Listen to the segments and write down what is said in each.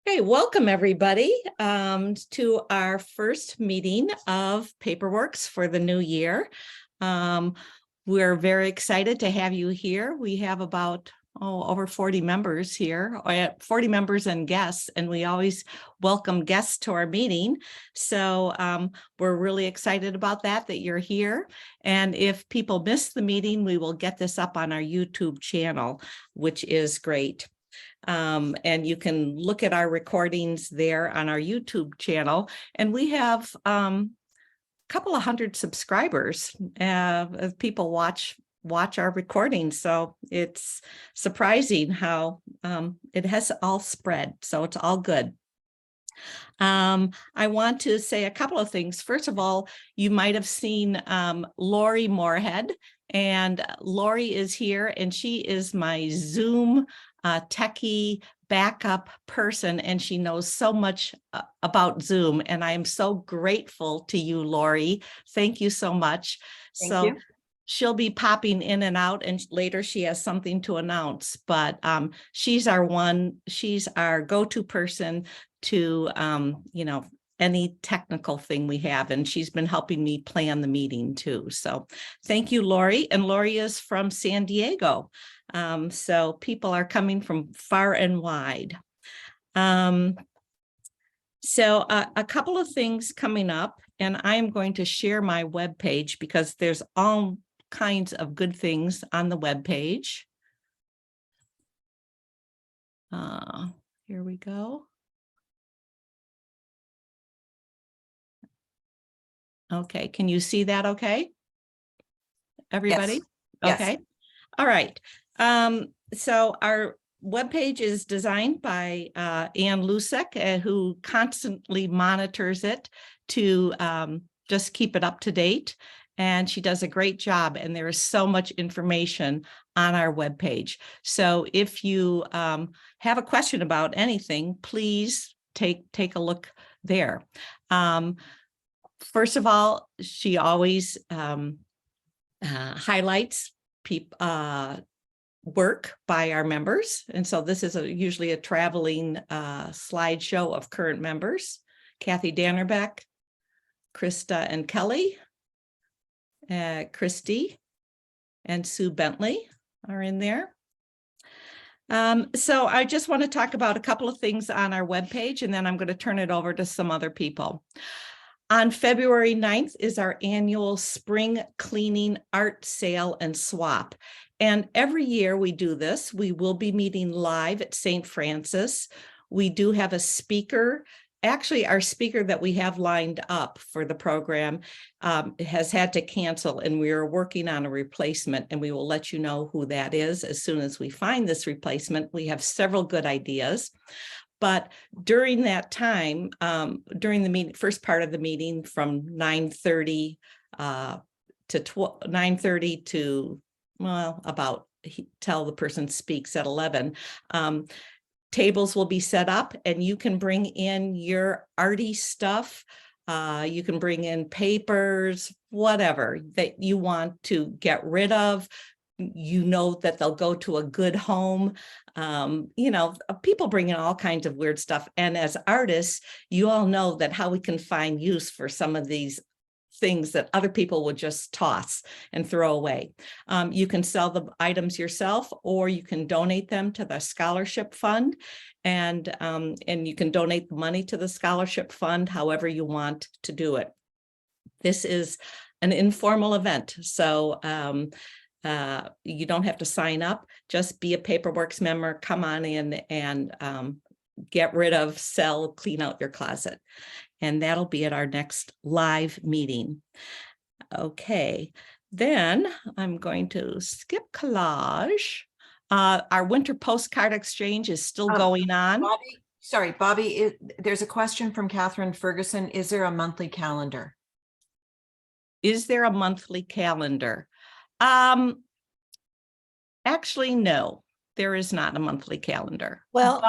Okay, welcome everybody to our first meeting of PaperWorks for the new year. We're very excited to have you here. We have about over 40 members here, 40 members and guests, and we always welcome guests to our meeting. So we're really excited about that you're here. And if people miss the meeting, we will get this up on our YouTube channel, which is great. And you can look at our recordings there on our YouTube channel. And we have a couple of hundred subscribers as people watch our recordings. So it's surprising how it has all spread. So it's all good. I want to say a couple of things. First of all, you might have seen Lori Moorhead, and Lori is here, and she is my Zoom techie backup person, and she knows so much about Zoom, and I am so grateful to you, Lori. Thank you so much. Thank you. She'll be popping in and out, and later she has something to announce, but she's our go-to person to any technical thing we have, and she's been helping me plan the meeting too. So thank you, Lori. And Lori is from San Diego. So people are coming from far and wide. So a couple of things coming up, and I am going to share my webpage because there's all kinds of good things on the webpage. Here we go. Okay, can you see that okay? Everybody? Yes. Okay. Yes. All right. So our webpage is designed by Ann Lusek, who constantly monitors it to just keep it up to date. And she does a great job. And there is so much information on our webpage. So if you have a question about anything, please take a look there. First of all, she always highlights work by our members. And so this is usually a traveling slideshow of current members. Kathy Dannerbeck, Krista and Kelly, Christy and Sue Bentley are in there. So I just want to talk about a couple of things on our webpage, and then I'm going to turn it over to some other people. On February 9th is our annual spring cleaning art sale and swap. And every year we do this. We will be meeting live at St. Francis. We do have a speaker. Actually, our speaker that we have lined up for the program has had to cancel, and we are working on a replacement, and we will let you know who that is as soon as we find this replacement. We have several good ideas. But during that time, during the meeting, first part of the meeting from 9:30 to 9:30 to, well, about till the person speaks at 11, tables will be set up, and you can bring in your arty stuff. You can bring in papers, whatever that you want to get rid of. You know that they'll go to a good home. People bring in all kinds of weird stuff. And as artists, you all know that how we can find use for some of these things that other people would just toss and throw away. You can sell the items yourself, or you can donate them to the scholarship fund. And you can donate the money to the scholarship fund however you want to do it. This is an informal event. So you don't have to sign up, just be a PaperWorks member, come on in and get rid of, sell, clean out your closet. And that'll be at our next live meeting. Okay, then I'm going to skip collage. Our winter postcard exchange is still going on. Bobby, there's a question from Catherine Ferguson. Is there a monthly calendar? Is there a monthly calendar? Actually, no, there is not a monthly calendar. Well,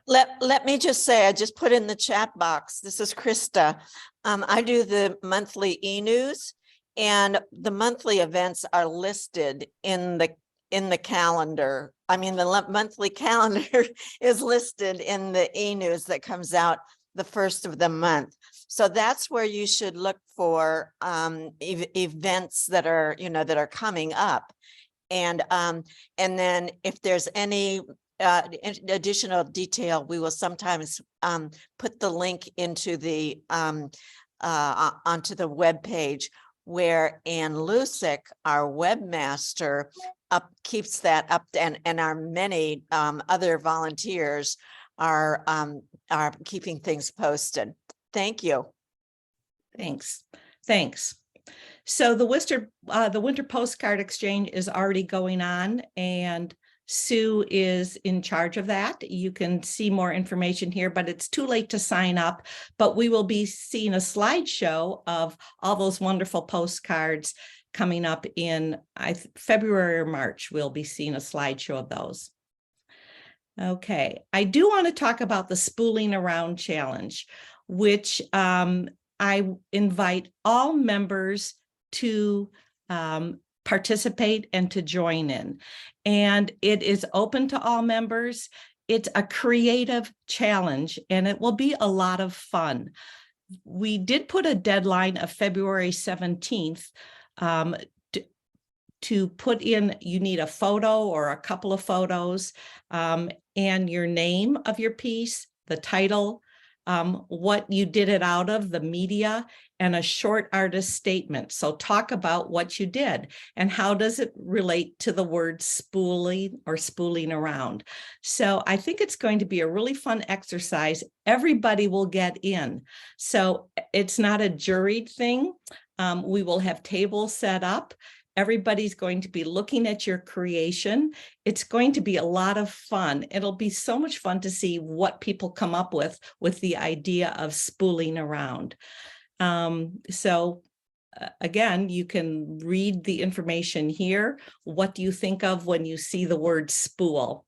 let me just say, I just put in the chat box. This is Krista. I do the monthly e-news, and the monthly events are listed in the calendar monthly calendar is listed in the e-news that comes out the first of the month. So that's where you should look for events that are, that are coming up. And then if there's any additional detail, we will sometimes put the link into the onto the web page, where Ann Lusick, our webmaster, keeps that up, and our many other volunteers are keeping things posted. Thank you. Thanks. So the winter postcard exchange is already going on, and Sue is in charge of that. You can see more information here, but it's too late to sign up. But we will be seeing a slideshow of all those wonderful postcards coming up in February or March. We'll be seeing a slideshow of those. Okay, I do want to talk about the Spooling Around Challenge, which I invite all members to participate and to join in. And it is open to all members. It's a creative challenge, and it will be a lot of fun. We did put a deadline of February 17th to put in. You need a photo or a couple of photos, and your name of your piece, the title, what you did it out of, the media, and a short artist statement. So talk about what you did and how does it relate to the word spooling or spooling around. So I think it's going to be a really fun exercise. Everybody will get in. So it's not a juried thing. We will have tables set up. Everybody's going to be looking at your creation. It's going to be a lot of fun. It'll be so much fun to see what people come up with the idea of spooling around. Again, you can read the information here. What do you think of when you see the word spool?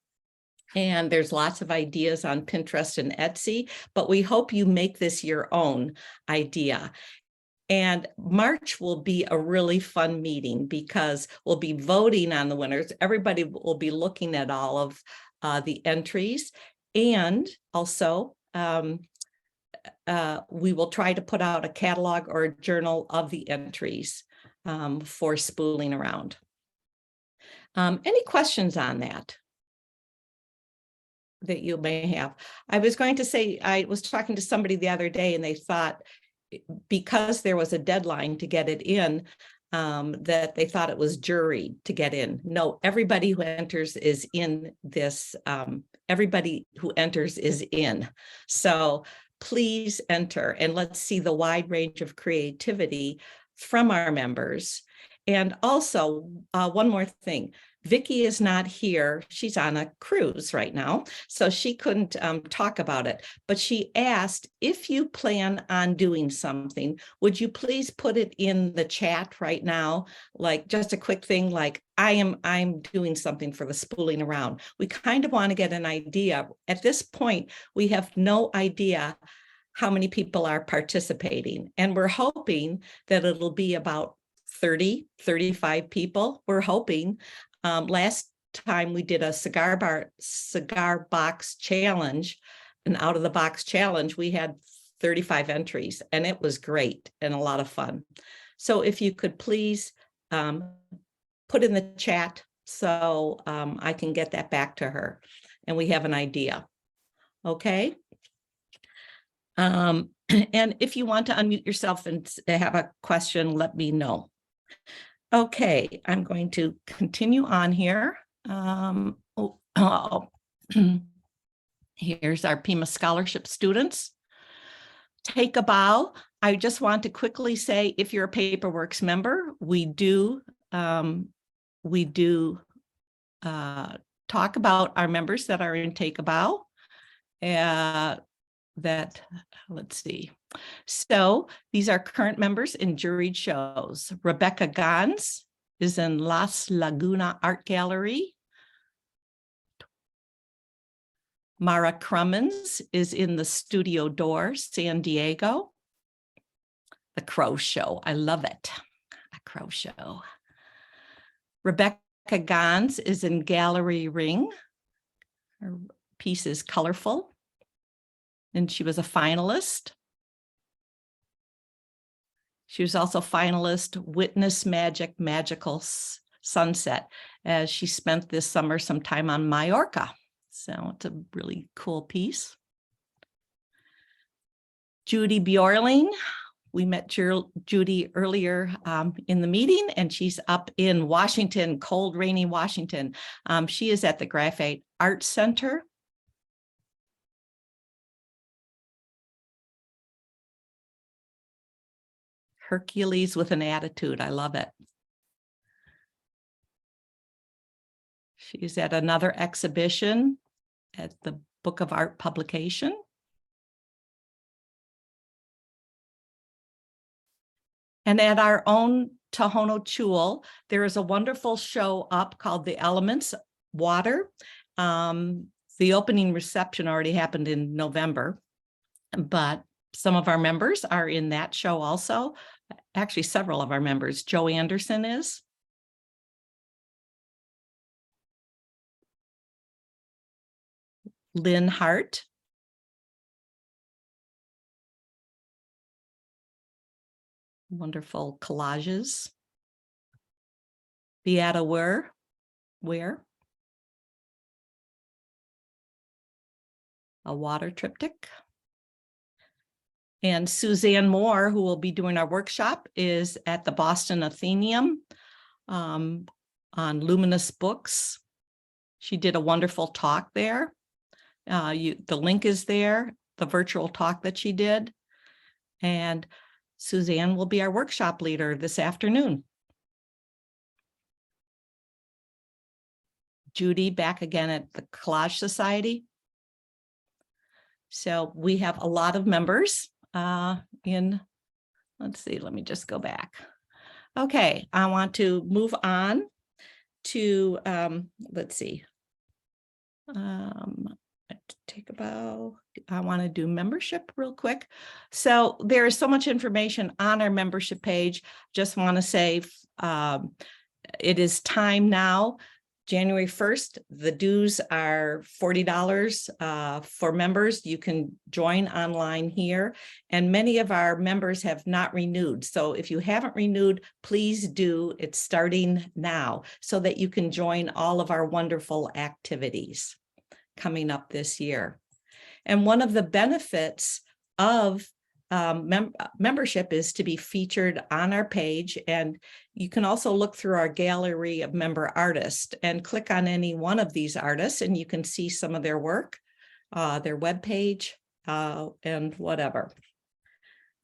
And there's lots of ideas on Pinterest and Etsy, but we hope you make this your own idea. And March will be a really fun meeting because we'll be voting on the winners. Everybody will be looking at all of the entries. And also, we will try to put out a catalog or a journal of the entries for spooling around. Any questions on that you may have? I was going to say, I was talking to somebody the other day, and they thought, because there was a deadline to get it in, that they thought it was juried to get in. No, everybody who enters is in this. Everybody who enters is in. So please enter, and let's see the wide range of creativity from our members. And also, one more thing. Vicki is not here. She's on a cruise right now, so she couldn't talk about it. But she asked, if you plan on doing something, would you please put it in the chat right now? Like just a quick thing, like I'm doing something for the spooling around. We kind of want to get an idea. At this point, we have no idea how many people are participating, and we're hoping that it'll be about 30, 35 people. We're hoping. Last time we did a cigar box challenge, an out of the box challenge, we had 35 entries, and it was great and a lot of fun. So if you could please put in the chat so I can get that back to her and we have an idea. Okay. And if you want to unmute yourself and have a question, let me know. Okay, I'm going to continue on here. Here's our Pima Scholarship students. Take a bow. I just want to quickly say, if you're a PaperWorks member, we do talk about our members that are in Take a Bow. Let's see. So these are current members in juried shows. Rebecca Gans is in Las Laguna Art Gallery. Mara Crummins is in the Studio Door, San Diego. The Crow Show, I love it. A Crow Show. Rebecca Rebecca Gans is in Gallery Ring. Her piece is colorful, and she was a finalist. She was also finalist Witness Magic Magical Sunset, as she spent this summer some time on Mallorca. So it's a really cool piece. Judy Bjorling, we met Judy earlier in the meeting, and she's up in Washington, cold, rainy Washington. She is at the Graphite Art Center. Hercules with an attitude. I love it. She's at another exhibition at the Book of Art publication. And at our own Tohono Chul, there is a wonderful show up called The Elements Water. The opening reception already happened in November, but some of our members are in that show also. Actually, several of our members. Joe Anderson is. Lynn Hart. Wonderful collages. Beata Ware. A water triptych. And Suzanne Moore, who will be doing our workshop, is at the Boston Athenaeum on Luminous Books. She did a wonderful talk there. The link is there, the virtual talk that she did. And Suzanne will be our workshop leader this afternoon. Judy back again at the Collage Society. So we have a lot of members let's see, let me just go back. Okay, I want to move on to, let's see. Take a bow. I want to do membership real quick. So there is so much information on our membership page. Just want to say it is time now. January 1st, the dues are $40 for members. You can join online here, and many of our members have not renewed. So if you haven't renewed, please do. It's starting now so that you can join all of our wonderful activities coming up this year. And one of the benefits of membership is to be featured on our page, and you can also look through our gallery of member artists and click on any one of these artists, and you can see some of their work, their webpage, and whatever.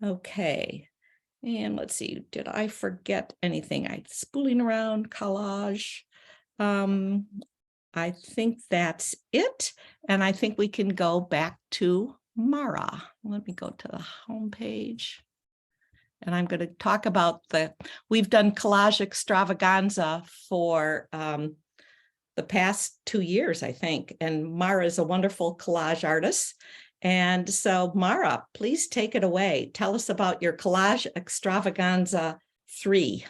Okay, and let's see, did I forget anything? I'm spooling around collage. I think that's it, and I think we can go back to Mara. Let me go to the home page. And I'm going to talk about we've done collage extravaganza for the past 2 years, I think. And Mara is a wonderful collage artist. And so Mara, please take it away. Tell us about your collage extravaganza 3.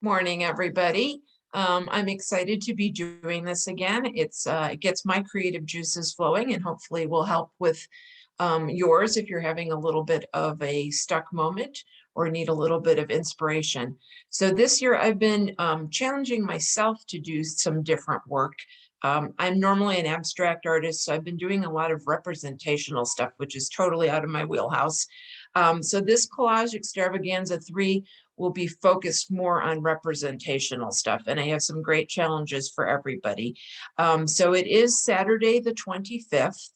Morning, everybody. I'm excited to be doing this again. It gets my creative juices flowing, and hopefully will help with yours if you're having a little bit of a stuck moment or need a little bit of inspiration. So this year I've been challenging myself to do some different work. I'm normally an abstract artist, so I've been doing a lot of representational stuff, which is totally out of my wheelhouse. So this collage extravaganza 3 will be focused more on representational stuff, and I have some great challenges for everybody. So it is Saturday the 25th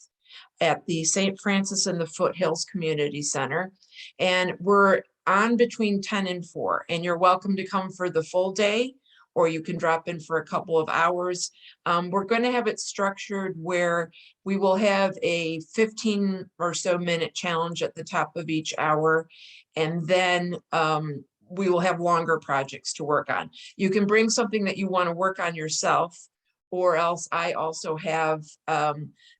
at the St. Francis and the Foothills Community Center, and we're on between 10 and 4, and you're welcome to come for the full day, or you can drop in for a couple of hours. We're going to have it structured where we will have a 15 or so minute challenge at the top of each hour, and then we will have longer projects to work on. You can bring something that you want to work on yourself, or else I also have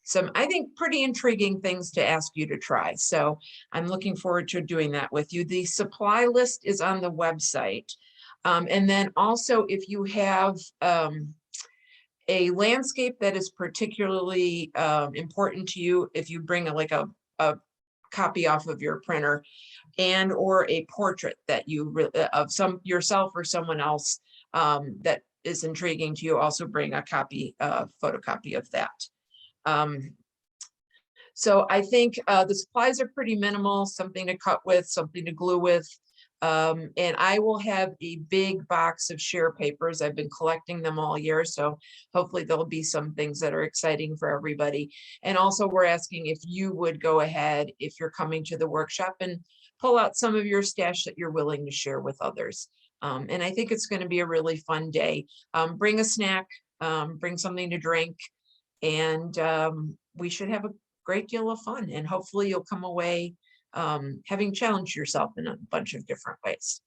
some, I think, pretty intriguing things to ask you to try. So I'm looking forward to doing that with you. The supply list is on the website. And then also if you have a landscape that is particularly important to you, if you bring a copy off of your printer, and or a portrait that you of some yourself or someone else that is intriguing to you, also bring a copy, photocopy of that. So I think the supplies are pretty minimal, something to cut with, something to glue with. And I will have a big box of share papers. I've been collecting them all year, so hopefully there'll be some things that are exciting for everybody. And also we're asking if you would go ahead, if you're coming to the workshop, and pull out some of your stash that you're willing to share with others. And I think it's going to be a really fun day. Bring a snack, bring something to drink, and we should have a great deal of fun. And hopefully you'll come away having challenged yourself in a bunch of different ways.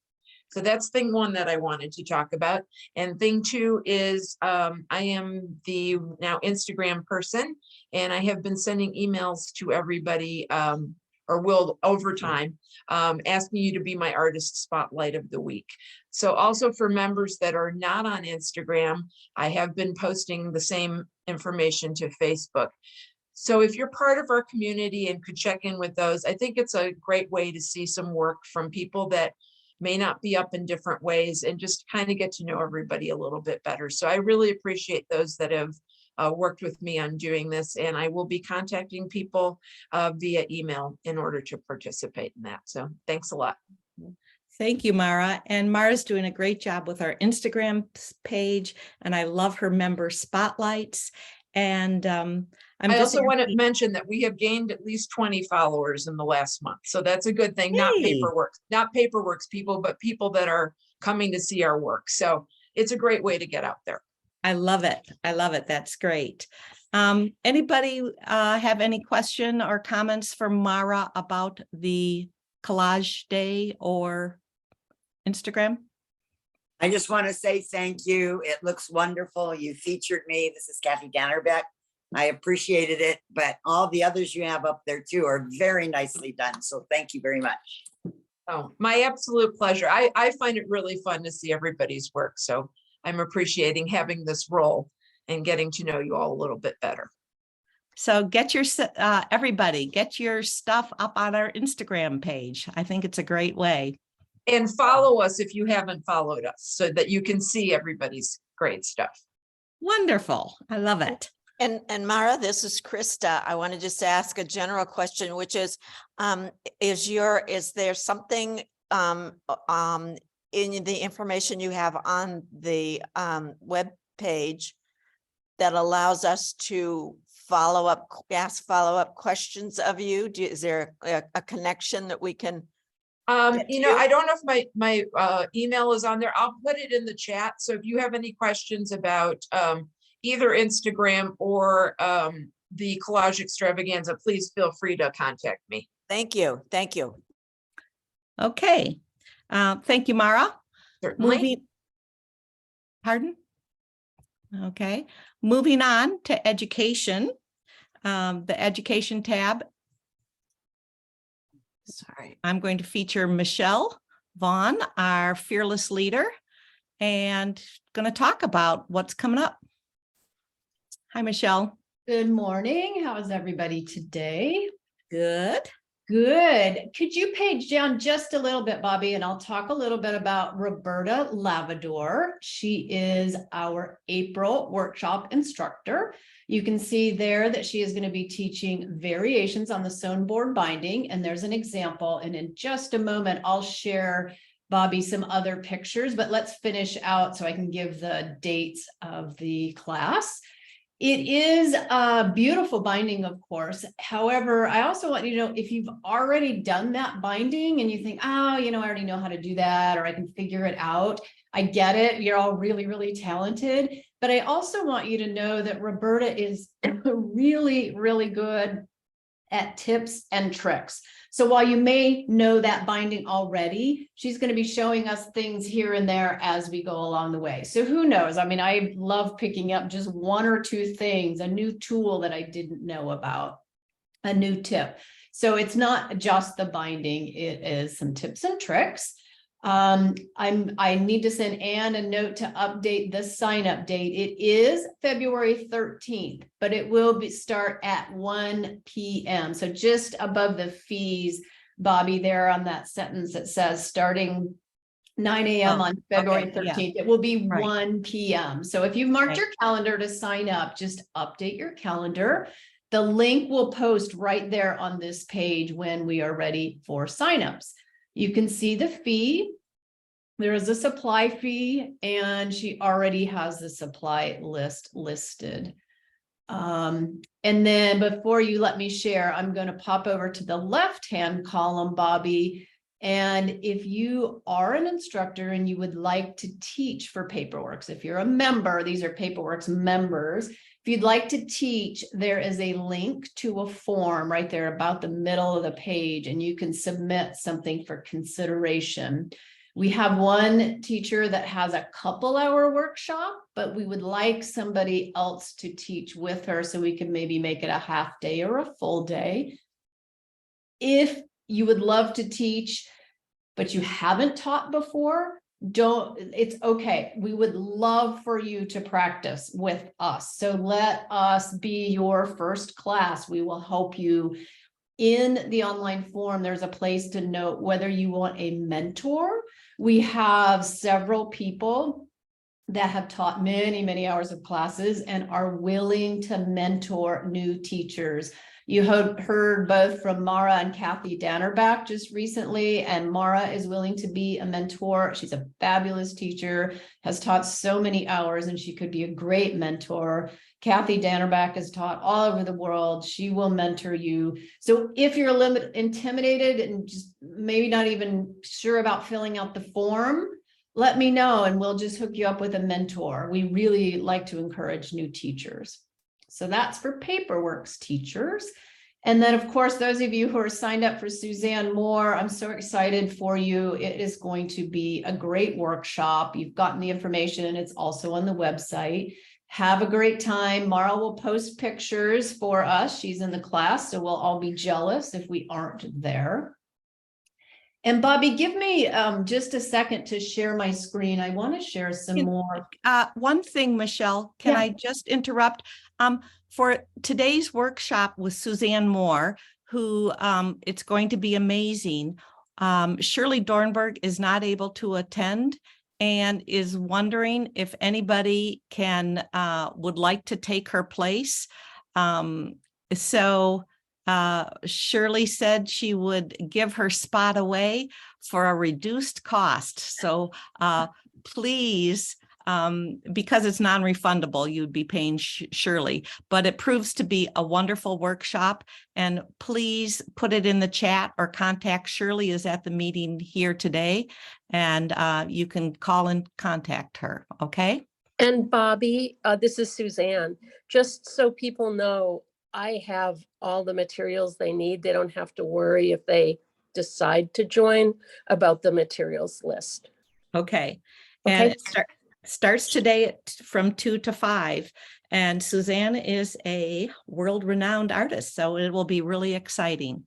So that's thing one that I wanted to talk about. And thing two is I am the now Instagram person, and I have been sending emails to everybody, or will over time, asking you to be my artist spotlight of the week. So also for members that are not on Instagram, I have been posting the same information to Facebook. So if you're part of our community and could check in with those, I think it's a great way to see some work from people that may not be up in different ways, and just kind of get to know everybody a little bit better. So I really appreciate those that have worked with me on doing this, and I will be contacting people via email in order to participate in that. So thanks a lot. Thank you, Mara. And Mara's doing a great job with our Instagram page, and I love her member spotlights. And I also want to mention that we have gained at least 20 followers in the last month. So that's a good thing. Hey. Not PaperWorks people, but people that are coming to see our work. So it's a great way to get out there. I love it. I love it. That's great. Anybody have any question or comments for Mara about the collage day or Instagram? I just want to say thank you. It looks wonderful. You featured me. This is Kathy Dannerbeck. I appreciated it, but all the others you have up there too are very nicely done. So thank you very much. Oh, my absolute pleasure. I find it really fun to see everybody's work. So I'm appreciating having this role and getting to know you all a little bit better. So get your everybody, get your stuff up on our Instagram page. I think it's a great way. And follow us if you haven't followed us, so that you can see everybody's great stuff. Wonderful. I love it. And Mara, this is Krista. I want to just ask a general question, which is there something in the information you have on the web page that allows us to ask follow-up questions of you? Is there a connection that we can? I don't know if my email is on there. I'll put it in the chat. So if you have any questions about either Instagram or the collage extravaganza, please feel free to contact me. Thank you. Thank you. Okay. Thank you, Mara. Certainly. Pardon? Okay. Moving on to education. The education tab. Sorry. I'm going to feature Michelle Vaughn, our fearless leader, and going to talk about what's coming up. Hi, Michelle. Good morning. How is everybody today? Good. Good. Could you page down just a little bit, Bobby, and I'll talk a little bit about Roberta Lavador. She is our April workshop instructor. You can see there that she is going to be teaching variations on the sewn board binding, and there's an example. And in just a moment, I'll share, Bobby, some other pictures, but let's finish out so I can give the dates of the class. It is a beautiful binding, of course. However, I also want you to know, if you've already done that binding and you think, oh, I already know how to do that, or I can figure it out. I get it. You're all really, really talented. But I also want you to know that Roberta is really, really good at tips and tricks. So while you may know that binding already, she's going to be showing us things here and there as we go along the way. So who knows? I mean, I love picking up just one or two things, a new tool that I didn't know about, a new tip. So it's not just the binding, it is some tips and tricks. I need to send Anne a note to update the sign up date. It is February 13th, but it will start at 1 p.m. So just above the fees, Bobby, there on that sentence that says starting 9 a.m. Oh, on February okay, yeah. 13th. It will be Right. 1 p.m. So if you've marked Right. your calendar to sign up, just update your calendar. The link will post right there on this page when we are ready for signups. You can see the fee. There is a supply fee, and she already has the supply list listed. And then before you let me share, I'm going to pop over to the left-hand column, Bobby. And if you are an instructor and you would like to teach for PaperWorks, if you're a member, these are PaperWorks members. If you'd like to teach, there is a link to a form right there about the middle of the page, and you can submit something for consideration. We have one teacher that has a couple-hour workshop, but we would like somebody else to teach with her so we can maybe make it a half day or a full day. If you would love to teach, but you haven't taught before, it's okay. We would love for you to practice with us. So let us be your first class. We will help you. In the online form, there's a place to note whether you want a mentor. We have several people that have taught many, many hours of classes and are willing to mentor new teachers. You heard both from Mara and Kathy Dannerbach just recently, and Mara is willing to be a mentor. She's a fabulous teacher, has taught so many hours, and she could be a great mentor. Kathy Dannerbach has taught all over the world. She will mentor you. So if you're a little bit intimidated and just maybe not even sure about filling out the form, let me know and we'll just hook you up with a mentor. We really like to encourage new teachers. So that's for PaperWorks teachers. And then, of course, those of you who are signed up for Suzanne Moore, I'm so excited for you. It is going to be a great workshop. You've gotten the information. It's also on the website. Have a great time. Mara will post pictures for us. She's in the class, so we'll all be jealous if we aren't there. And Bobby, give me just a second to share my screen. I want to share some more. One thing, Michelle, can Yeah. I just interrupt? For today's workshop with Suzanne Moore, who it's going to be amazing. Shirley Dornberg is not able to attend and is wondering if anybody would like to take her place. Shirley said she would give her spot away for a reduced cost. So please, because it's non-refundable, you'd be paying Shirley, but it proves to be a wonderful workshop. And please put it in the chat or contact Shirley is at the meeting here today. And you can call and contact her, okay? And Bobby, this is Suzanne. Just so people know, I have all the materials they need. They don't have to worry if they decide to join about the materials list. Okay. Okay. And it starts today from 2 to 5. And Suzanne is a world-renowned artist, so it will be really exciting.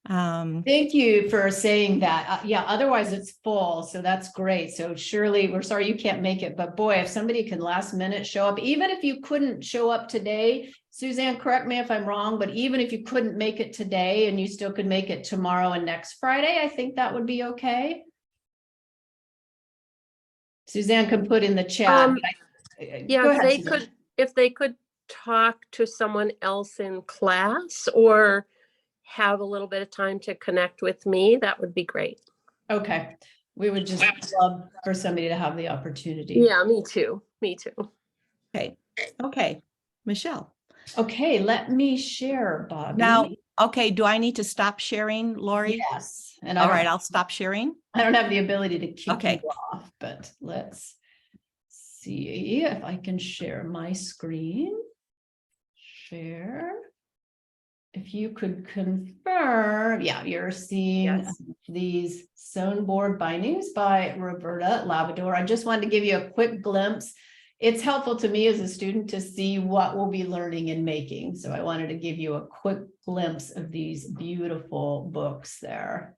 Thank you for saying that. Yeah, otherwise it's full. So that's great. So Shirley, we're sorry you can't make it, but boy, if somebody can last minute show up, even if you couldn't show up today, Suzanne, correct me if I'm wrong, but even if you couldn't make it today and you still could make it tomorrow and next Friday, I think that would be okay. Suzanne can put in the chat. Yeah, Go ahead, Suzanne. if they could talk to someone else in class or have a little bit of time to connect with me, that would be great. Okay. We would just love for somebody to have the opportunity. Yeah, me too. Me too. Okay. Michelle. Okay, let me share, Bobby. Now, okay, do I need to stop sharing, Lori? Yes. And All right, I'll stop sharing. I don't have the ability to kick Okay. you off, but let's see if I can share my screen. Share. If you could confirm, yeah, you're seeing Yes. these sewn board bindings by Roberta Lavador. I just wanted to give you a quick glimpse. It's helpful to me as a student to see what we'll be learning and making. So I wanted to give you a quick glimpse of these beautiful books there.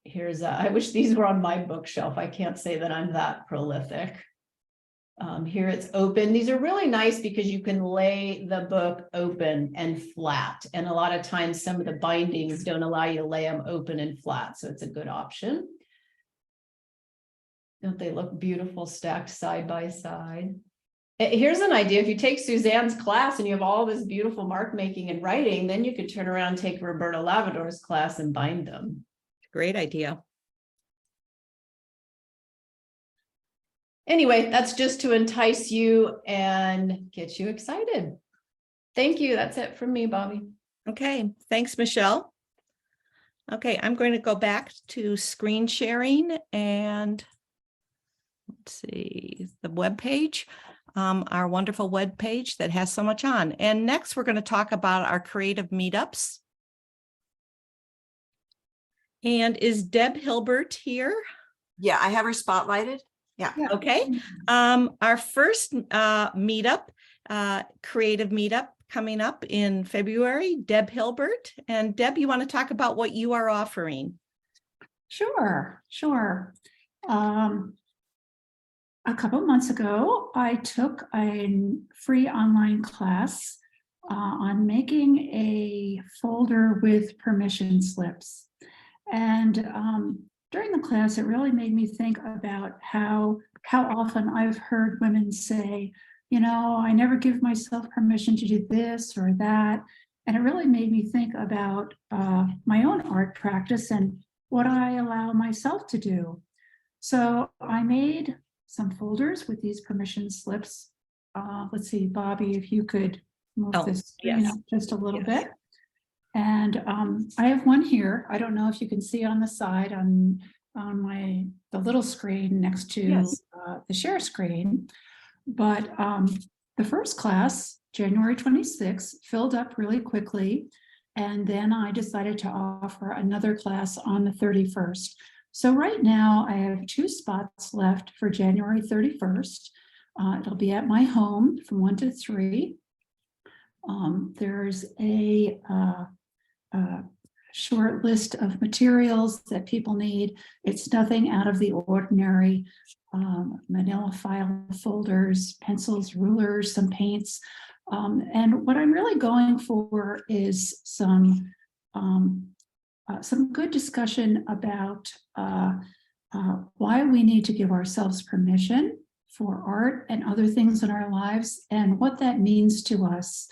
I wish these were on my bookshelf. I can't say that I'm that prolific. Here it's open. These are really nice because you can lay the book open and flat. And a lot of times some of the bindings don't allow you to lay them open and flat. So it's a good option. Don't they look beautiful stacked side by side? Here's an idea. If you take Suzanne's class and you have all this beautiful mark making and writing, then you could turn around and take Roberta Lavador's class and bind them. Great idea. Anyway, that's just to entice you and get you excited. Thank you. That's it from me, Bobby. Okay, thanks, Michelle. Okay, I'm going to go back to screen sharing and let's see, the web page, our wonderful web page that has so much on. And next, we're going to talk about our creative meetups. And is Deb Hilbert here? Yeah, I have her spotlighted. Yeah. Okay. Our first meetup, creative meetup coming up in February, Deb Hilbert. And Deb, you want to talk about what you are offering? Sure. A couple of months ago, I took a free online class on making a folder with permission slips. And during the class, it really made me think about how often I've heard women say, you know, I never give myself permission to do this or that. And it really made me think about my own art practice and what I allow myself to do. So I made some folders with these permission slips. Let's see, Bobby, if you could move this screen up just a little bit. And I have one here. I don't know if you can see on the side on the little screen next to the share screen. But the first class, January 26th, filled up really quickly. And then I decided to offer another class on the 31st. So right now I have 2 spots left for January 31st. It'll be at my home from 1 to 3. There's a short list of materials that people need. It's nothing out of the ordinary. Manila file folders, pencils, rulers, some paints. And what I'm really going for is some good discussion about why we need to give ourselves permission for art and other things in our lives and what that means to us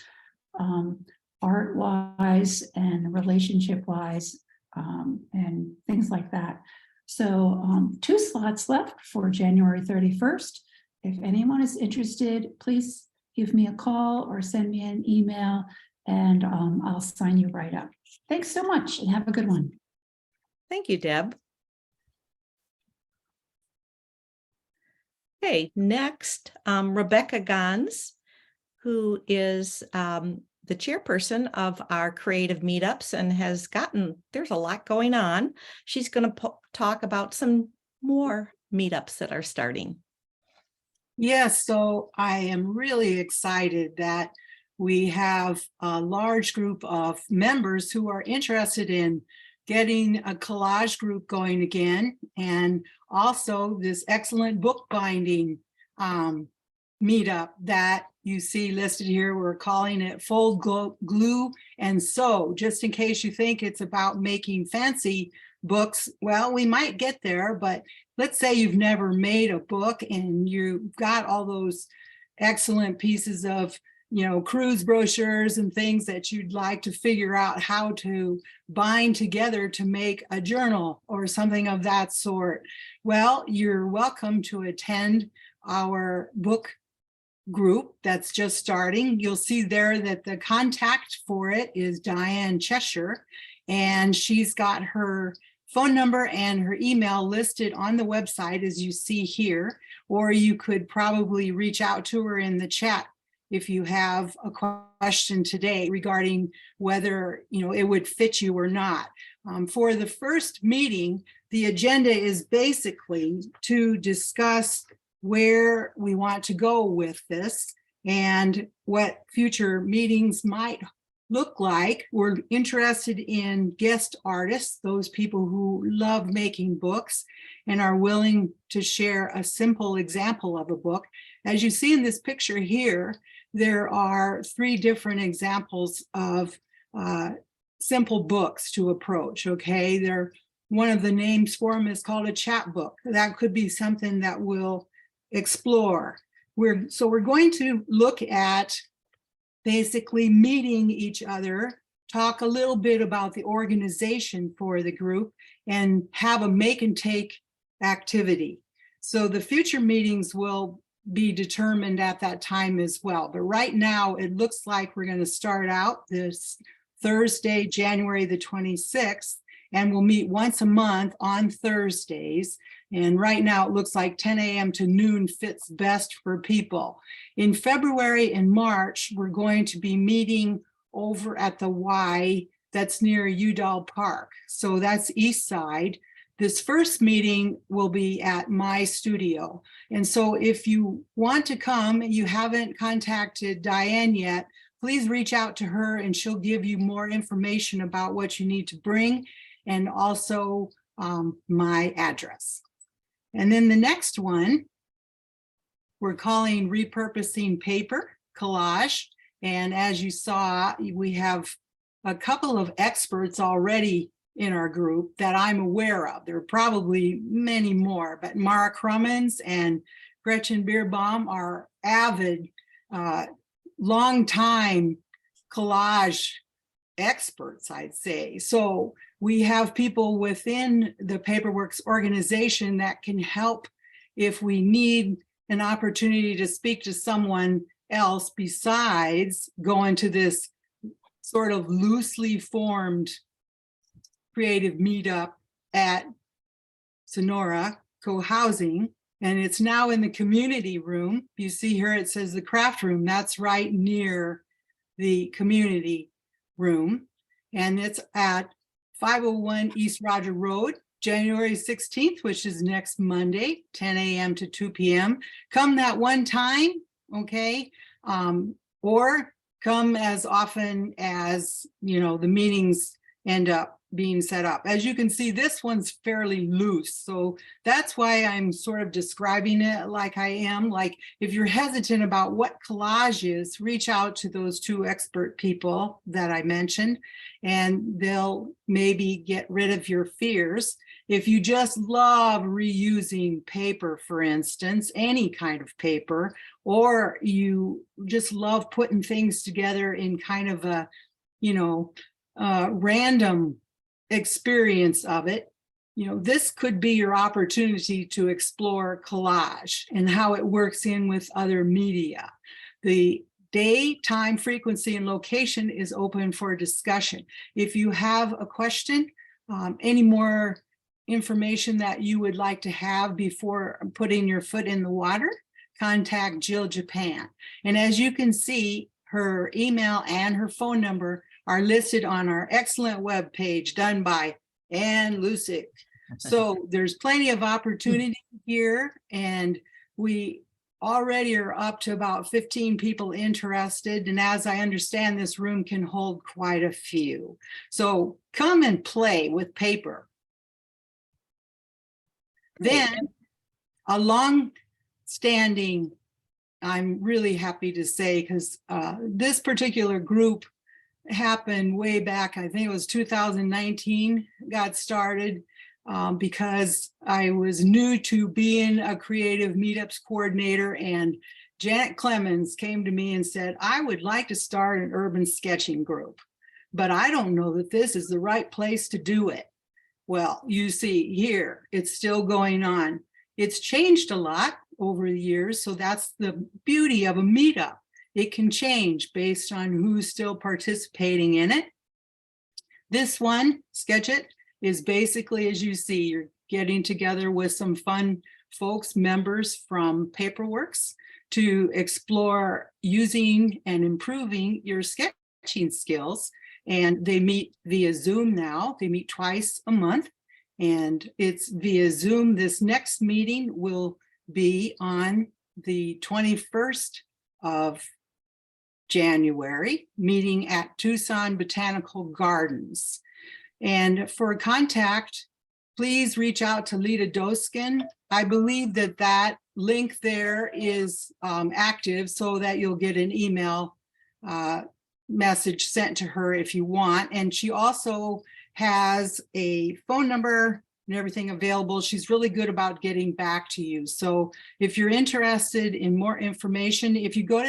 art-wise and relationship-wise and things like that. So 2 slots left for January 31st. If anyone is interested, please give me a call or send me an email and I'll sign you right up. Thanks so much and have a good one. Thank you, Deb. Okay, next, Rebecca Gans, who is the chairperson of our creative meetups and has there's a lot going on. She's going to talk about some more meetups that are starting. Yes, so I am really excited that we have a large group of members who are interested in getting a collage group going again, and also this excellent bookbinding meetup that you see listed here. We're calling it Fold, Glue, and Sew, just in case you think it's about making fancy books. Well, we might get there, but let's say you've never made a book and you've got all those excellent pieces of, you know, cruise brochures and things that you'd like to figure out how to bind together to make a journal or something of that sort. Well, you're welcome to attend our book group that's just starting. You'll see there that the contact for it is Diane Cheshire, and she's got her phone number and her email listed on the website as you see here, or you could probably reach out to her in the chat if you have a question today regarding whether, you know, it would fit you or not. For the first meeting, the agenda is basically to discuss where we want to go with this and what future meetings might look like. We're interested in guest artists, those people who love making books and are willing to share a simple example of a book. As you see in this picture here, there are 3 different examples of simple books to approach, okay? One of the names for them is called a chapbook. That could be something that we'll explore. We're going to look at basically meeting each other, talk a little bit about the organization for the group, and have a make and take activity. So the future meetings will be determined at that time as well. But right now, it looks like we're going to start out this Thursday, January the 26th, and we'll meet once a month on Thursdays. And right now it looks like 10 a.m. to noon fits best for people. In February and March, we're going to be meeting over at the Y that's near Udall Park. So that's east side. This first meeting will be at my studio. And so if you want to come, you haven't contacted Diane yet, please reach out to her and she'll give you more information about what you need to bring, and also my address. And then the next one, we're calling Repurposing Paper Collage. And as you saw, we have a couple of experts already in our group that I'm aware of. There are probably many more, but Mara Crummins and Gretchen Beerbaum are avid, long-time collage experts, I'd say. So we have people within the PaperWorks organization that can help if we need an opportunity to speak to someone else besides going to this sort of loosely formed creative meetup at Sonora Co-Housing. And it's now in the community room. You see here, it says the craft room. That's right near the community room. And it's at 501 East Roger Road, January 16th, which is next Monday, 10 a.m. to 2 p.m. Come that one time, okay? Or come as often as, you know, the meetings end up being set up. As you can see, this one's fairly loose. So that's why I'm sort of describing it like I am. Like, if you're hesitant about what collage is, reach out to those 2 expert people that I mentioned, and they'll maybe get rid of your fears. If you just love reusing paper, for instance, any kind of paper, or you just love putting things together in kind of a, you know, random experience of it, you know, this could be your opportunity to explore collage and how it works in with other media. The day, time, frequency, and location is open for discussion. If you have a question, any more information that you would like to have before putting your foot in the water, contact Jill Japan. And as you can see, her email and her phone number are listed on our excellent web page done by Ann Lusick. So there's plenty of opportunity here, and we already are up to about 15 people interested. And as I understand, this room can hold quite a few. So come and play with paper. Then a long-standing, I'm really happy to say, because this particular group happened way back, I think it was 2019, got started because I was new to being a creative meetups coordinator, and Janet Clemens came to me and said, I would like to start an urban sketching group, but I don't know that this is the right place to do it. Well, you see here, it's still going on. It's changed a lot over the years, so that's the beauty of a meetup. It can change based on who's still participating in it. This one, Sketch It, is basically, as you see, you're getting together with some fun folks, members from PaperWorks, to explore using and improving your sketching skills. And they meet via Zoom now. They meet twice a month, and it's via Zoom. This next meeting will be on the 21st of January, meeting at Tucson Botanical Gardens. And for contact, please reach out to Lita Doskin. I believe that that link there is active so that you'll get an email message sent to her if you want. And she also has a phone number and everything available. She's really good about getting back to you. So if you're interested in more information, if you go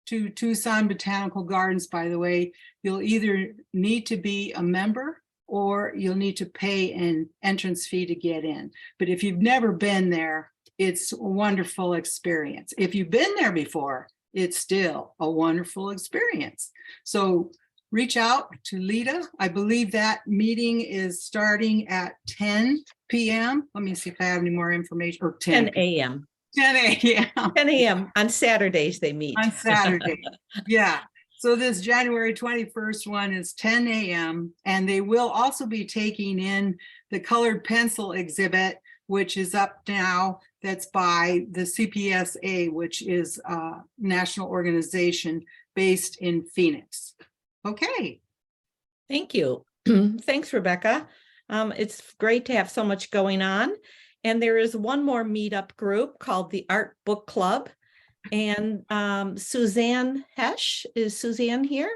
to Tucson Botanical Gardens, by the way, you'll either need to be a member or you'll need to pay an entrance fee to get in. But if you've never been there, it's a wonderful experience. If you've been there before, it's still a wonderful experience. So reach out to Lita. I believe that meeting is starting at 10 p.m. Let me see if I have any more information. Or 10 a.m. 10 a.m. 10 a.m. on Saturdays they meet. On Saturday. Yeah. So this January 21st one is 10 a.m. And they will also be taking in the colored pencil exhibit, which is up now. That's by the CPSA, which is a national organization based in Phoenix. Okay. Thank you. Thanks, Rebecca. It's great to have so much going on. And there is one more meetup group called the Art Book Club. And Suzanne Hesch, is Suzanne here?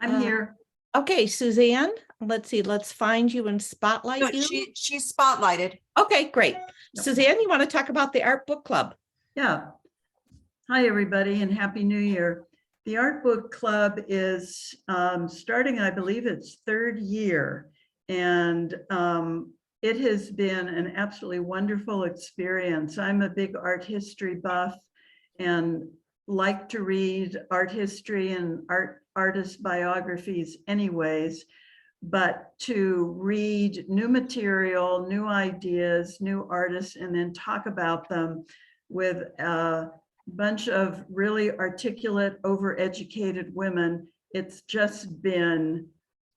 I'm here. Okay, Suzanne, let's see, let's find you and spotlight No, you. she's spotlighted. Okay, great. Suzanne, you want to talk about the Art Book Club? Yeah. Hi, everybody, and Happy New Year. The Art Book Club is starting, I believe it's third year, and it has been an absolutely wonderful experience. I'm a big art history buff and like to read art history and artist biographies anyways, but to read new material, new ideas, new artists, and then talk about them with a bunch of really articulate, overeducated women, it's just been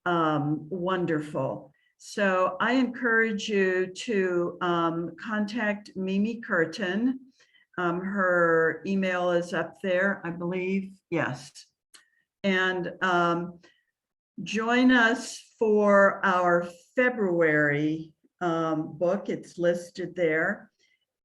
wonderful. So I encourage you to contact Mimi Curtin. Her email is up there, I believe. Yes. And join us for our February book. It's listed there.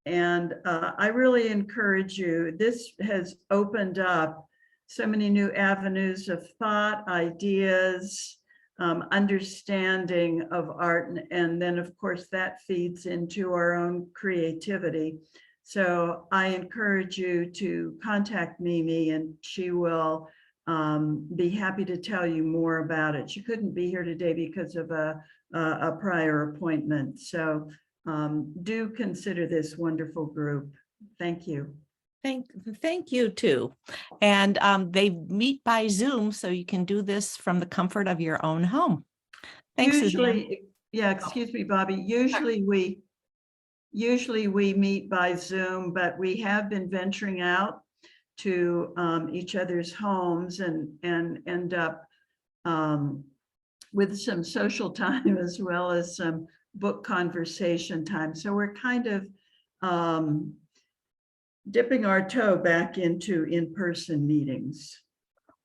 And I really encourage you. This has opened up so many new avenues of thought, ideas, understanding of art, and then of course that feeds into our own creativity. So I encourage you to contact Mimi and she will be happy to tell you more about it. She couldn't be here today because of a prior appointment. So do consider this wonderful group. Thank you. Thank you too. And they meet by Zoom, so you can do this from the comfort of your own home. Thanks, Suzanne. Yeah, excuse me, Bobby. Usually we meet by Zoom, but we have been venturing out to each other's homes and end up with some social time as well as some book conversation time. So we're kind of dipping our toe back into in-person meetings.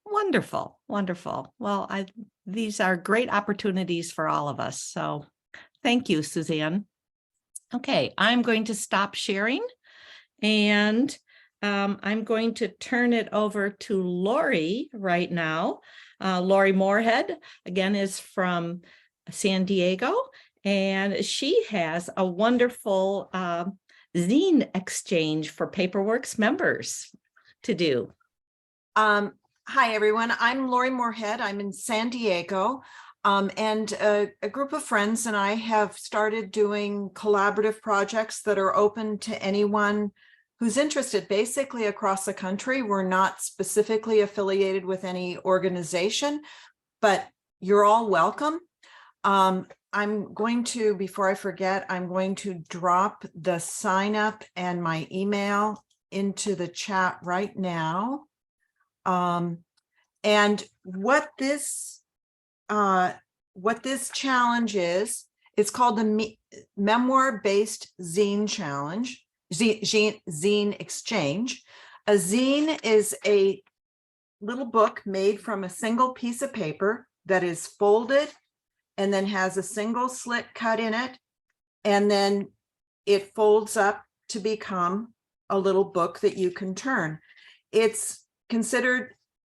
Wonderful, wonderful. Well, these are great opportunities for all of us. So thank you, Suzanne. Okay, I'm going to stop sharing and I'm going to turn it over to Lori right now. Lori Moorhead, again, is from San Diego, and she has a wonderful zine exchange for PaperWorks members to do. Hi, everyone. I'm Lori Moorhead. I'm in San Diego. And a group of friends and I have started doing collaborative projects that are open to anyone who's interested, basically across the country. We're not specifically affiliated with any organization, but you're all welcome. I'm going to, before I forget, I'm going to drop the sign up and my email into the chat right now. And what this challenge is, it's called the Memoir-Based Zine Challenge, Zine Exchange. A zine is a little book made from a single piece of paper that is folded and then has a single slit cut in it. And then it folds up to become a little book that you can turn. It's considered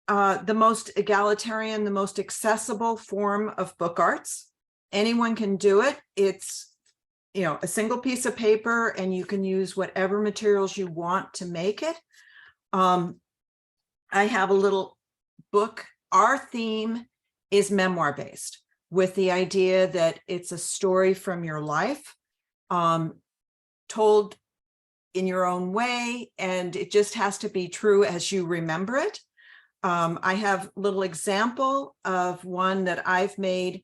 the most egalitarian, the most accessible form of book arts. Anyone can do it. It's, you know, a single piece of paper, and you can use whatever materials you want to make it. I have a little book. Our theme is memoir based, with the idea that it's a story from your life, told in your own way, and it just has to be true as you remember it. I have a little example of one that I've made,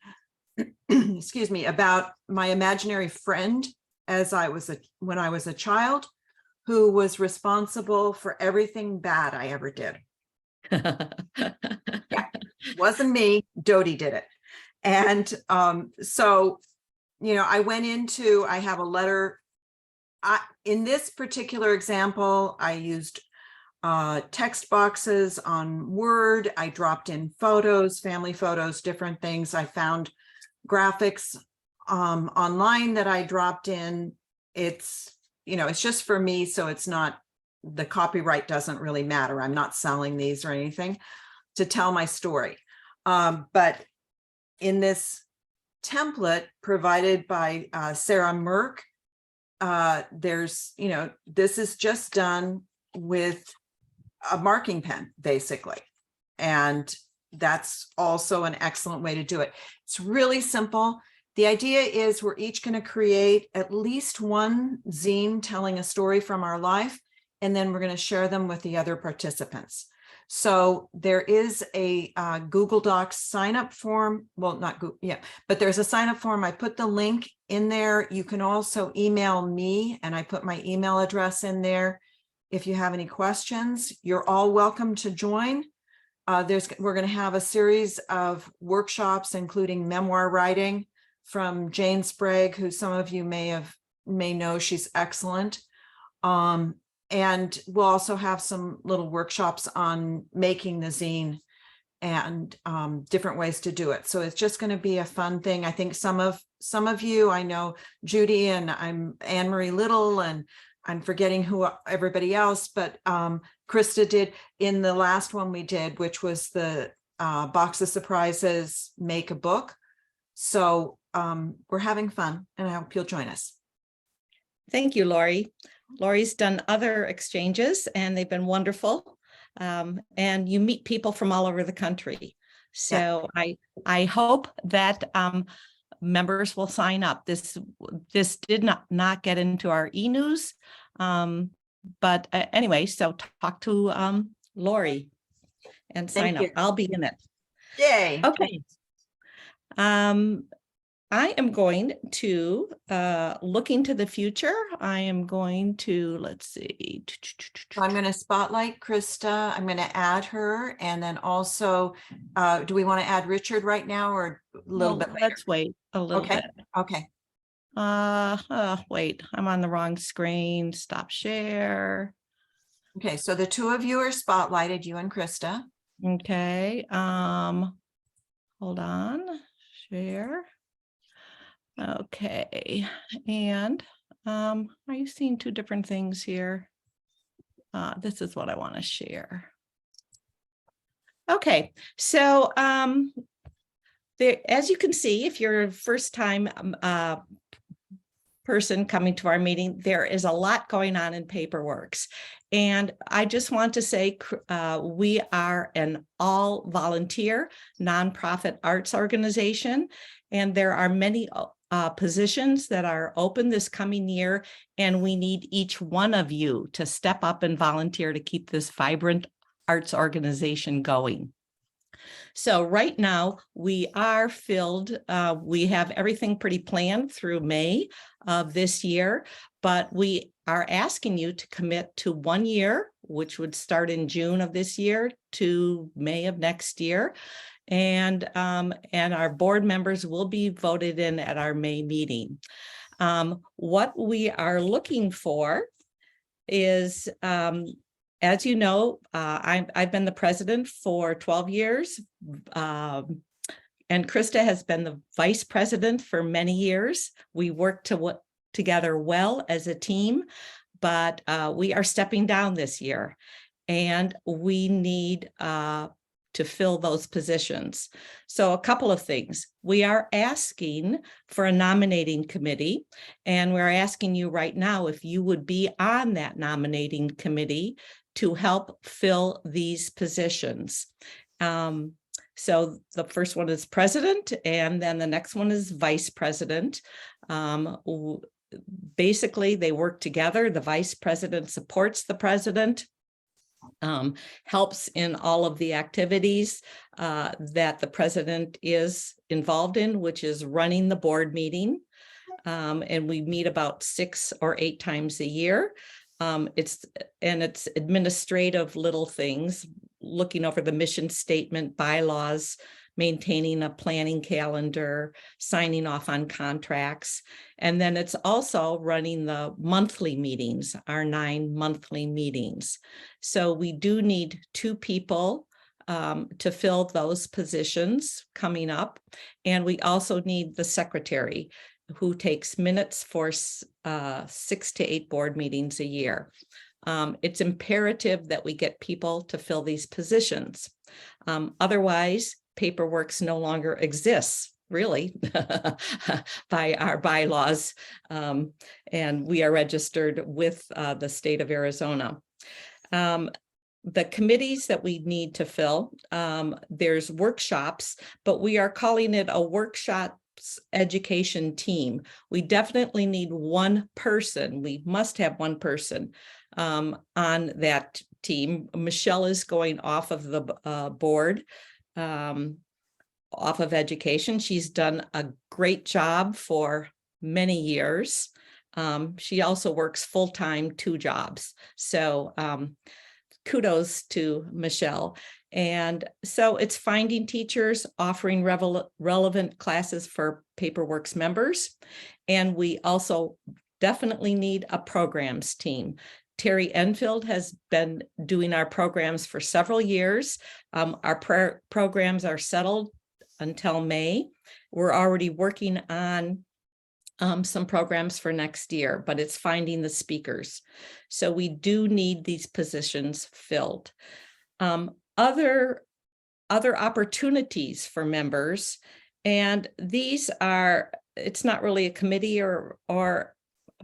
excuse me, about my imaginary friend when I was a child, who was responsible for everything bad I ever did. Yeah, wasn't me. Dodie did it. And so, you know, I have a letter. In this particular example, I used text boxes on Word. I dropped in photos, family photos, different things. I found graphics online that I dropped in. It's, you know, it's just for me. So it's not, the copyright doesn't really matter. I'm not selling these or anything to tell my story. But in this template provided by Sarah Merck, there's, you know, this is just done with a marking pen, basically. And that's also an excellent way to do it. It's really simple. The idea is we're each going to create at least one zine telling a story from our life, and then we're going to share them with the other participants. So there is a Google Docs sign up form. Well, not Google, yeah, but there's a sign up form. I put the link in there. You can also email me, and I put my email address in there. If you have any questions, you're all welcome to join. We're going to have a series of workshops, including memoir writing from Jane Sprague, who some of you may know. She's excellent. And we'll also have some little workshops on making the zine and different ways to do it. So it's just going to be a fun thing. I think some of you, I know Judy, and I'm Anne-Marie Little, and I'm forgetting who everybody else, but Krista did in the last one we did, which was the Box of Surprises, Make a Book. So we're having fun, and I hope you'll join us. Thank you, Lori. Lori's done other exchanges, and they've been wonderful. And you meet people from all over the country. So yeah. I hope that members will sign up. This did not get into our e-news. But anyway, so talk to Lori and sign up. I'll be in it. Yay. Okay. I am going to look into the future. I am going to, let's see. I'm going to spotlight Krista. I'm going to add her. And then also, do we want to add Richard right now or a little bit later? Let's wait a little bit. Okay. Wait, I'm on the wrong screen. Stop share. Okay, so the two of you are spotlighted, you and Krista. Okay. Hold on. Share. Okay. And are you seeing two different things here? This is what I want to share. Okay, so there, as you can see, if you're a first time person coming to our meeting, there is a lot going on in PaperWorks. And I just want to say we are an all volunteer nonprofit arts organization, and there are many positions that are open this coming year, and we need each one of you to step up and volunteer to keep this vibrant arts organization going. So right now we are filled. We have everything pretty planned through May of this year, but we are asking you to commit to 1 year, which would start in June of this year to May of next year. And our board members will be voted in at our May meeting. What we are looking for is As you know, I've been the president for 12 years. And Krista has been the vice president for many years. We work together well as a team, but we are stepping down this year, and we need to fill those positions. So a couple of things. We are asking for a nominating committee, and we're asking you right now if you would be on that nominating committee to help fill these positions. So the first one is president, and then the next one is vice president. Basically, they work together. The vice president supports the president, helps in all of the activities that the president is involved in, which is running the board meeting. And we meet about 6 or 8 times a year. It's administrative little things, looking over the mission statement, bylaws, maintaining a planning calendar, signing off on contracts. And then it's also running the monthly meetings, our 9 monthly meetings. So we do need 2 people to fill those positions coming up. And we also need the secretary, who takes minutes for 6 to 8 board meetings a year. It's imperative that we get people to fill these positions. Otherwise, PaperWorks no longer exists, really, by our bylaws. And we are registered with the state of Arizona. The committees that we need to fill, there's workshops, but we are calling it a workshop education team. We definitely need one person. We must have one person on that team. Michelle is going off of the board, off of education. She's done a great job for many years. She also works full-time 2 jobs. So kudos to Michelle. And so it's finding teachers, offering relevant classes for PaperWorks members. And we also definitely need a programs team. Terry Enfield has been doing our programs for several years. Our programs are settled until May. We're already working on some programs for next year, but it's finding the speakers. So we do need these positions filled. Other opportunities for members, and these are, it's not really a committee or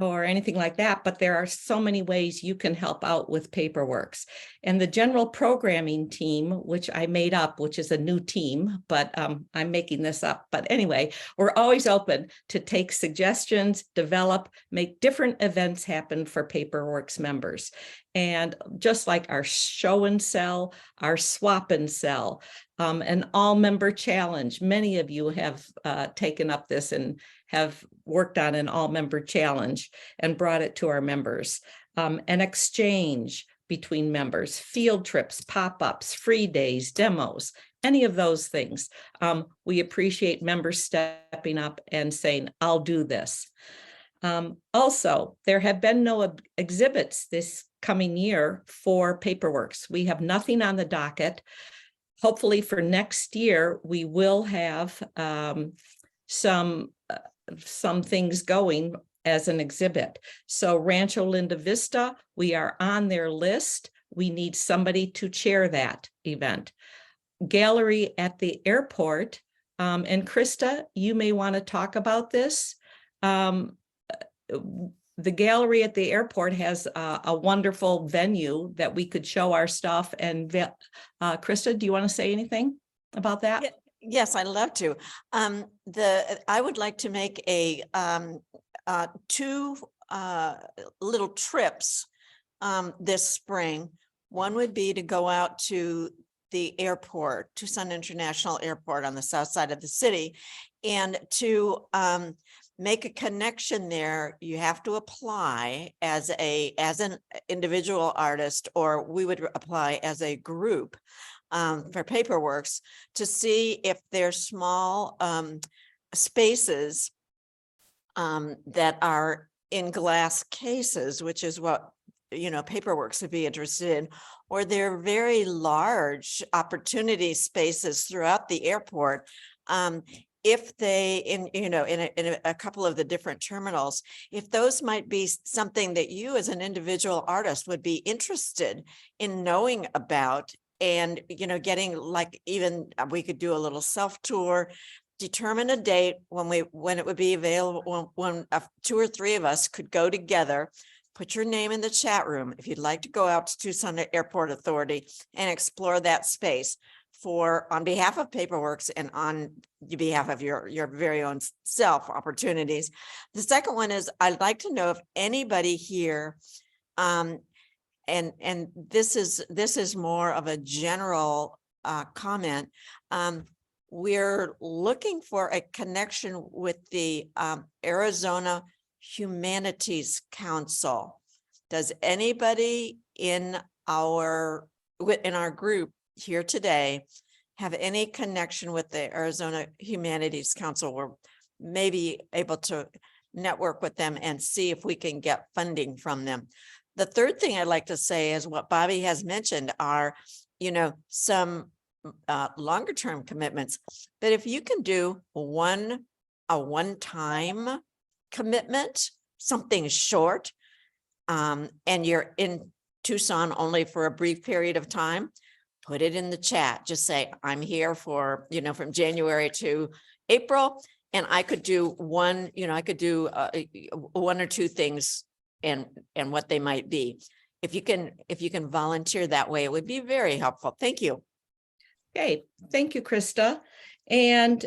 anything like that, but there are so many ways you can help out with PaperWorks. And the general programming team, which I made up, which is a new team, but I'm making this up. But anyway, we're always open to take suggestions, develop, make different events happen for PaperWorks members. And just like our show and sell, our swap and sell, an all member challenge. Many of you have taken up this and have worked on an all member challenge and brought it to our members. An exchange between members, field trips, pop-ups, free days, demos, any of those things. We appreciate members stepping up and saying, I'll do this. Also, there have been no exhibits this coming year for PaperWorks. We have nothing on the docket. Hopefully for next year, we will have some things going as an exhibit. So Rancho Linda Vista, we are on their list. We need somebody to chair that event. Gallery at the airport, and Krista, you may want to talk about this. The gallery at the airport has a wonderful venue that we could show our stuff. And Krista, do you want to say anything about that? Yeah, yes, I'd love to. I would like to make a 2 little trips this spring. One would be to go out to the airport, Tucson International Airport on the south side of the city, and to make a connection there. You have to apply as an individual artist, or we would apply as a group for PaperWorks to see if there's small spaces that are in glass cases, which is what PaperWorks would be interested in, or they're very large opportunity spaces throughout the airport. If they in a couple of the different terminals, if those might be something that you as an individual artist would be interested in knowing about, and getting, like, even we could do a little self tour, determine a date when it would be available, when 2 or 3 of us could go together. Put your name in the chat room if you'd like to go out to Tucson Airport Authority and explore that space on behalf of PaperWorks and on behalf of your very own self opportunities. The second one is, I'd like to know if anybody here, and this is more of a general comment. We're looking for a connection with the Arizona Humanities Council. Does anybody in our group here today have any connection with the Arizona Humanities Council? We're maybe able to network with them and see if we can get funding from them. The third thing I'd like to say is what Bobby has mentioned are, some longer term commitments. But if you can do a one-time commitment, something short, and you're in Tucson only for a brief period of time, put it in the chat. Just say, I'm here for, from January to April, and I could do one, I could do 1 or 2 things and what they might be. If you can volunteer that way, it would be very helpful. Thank you. Okay, thank you, Krista. And